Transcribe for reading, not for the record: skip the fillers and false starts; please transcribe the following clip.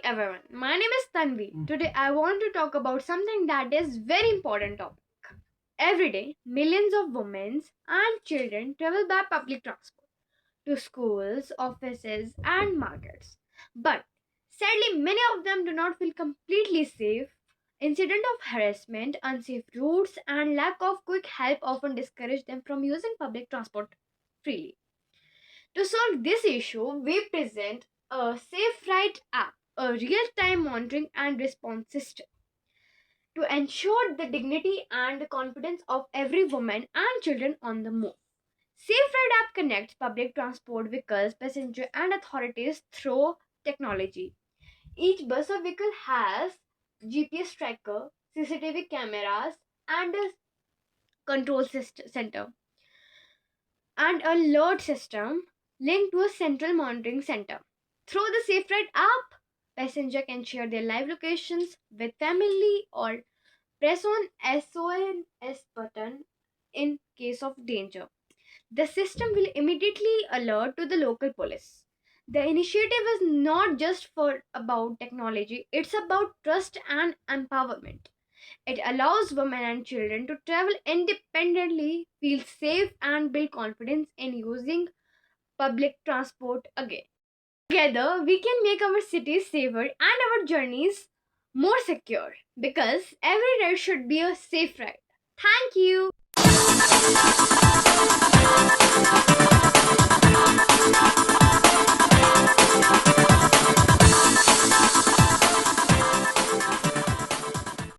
everyone, my name is Tanvi. Today I want to talk about something that is very important topic. Every day, millions of women and children travel by public transport to schools, offices and markets. But sadly, many of them do not feel completely safe. Incident of harassment, unsafe routes and lack of quick help often discourage them from using public transport freely. To solve this issue, we present a SafeRide app, a real-time monitoring and response system to ensure the dignity and the confidence of every woman and children on the move. SafeRide app connects public transport vehicles, passengers, and authorities through technology. Each bus or vehicle has GPS tracker, CCTV cameras, and a center and a alert system linked to a central monitoring center. Through the SafeRide app, passenger can share their live locations with family or press on SOS button in case of danger. The system will immediately alert to the local police. The initiative is not just for about technology, it's about trust and empowerment. It allows women and children to travel independently, feel safe, and build confidence in using public transport again. Together, we can make our cities safer and our journeys more secure because every ride should be a safe ride. Thank you.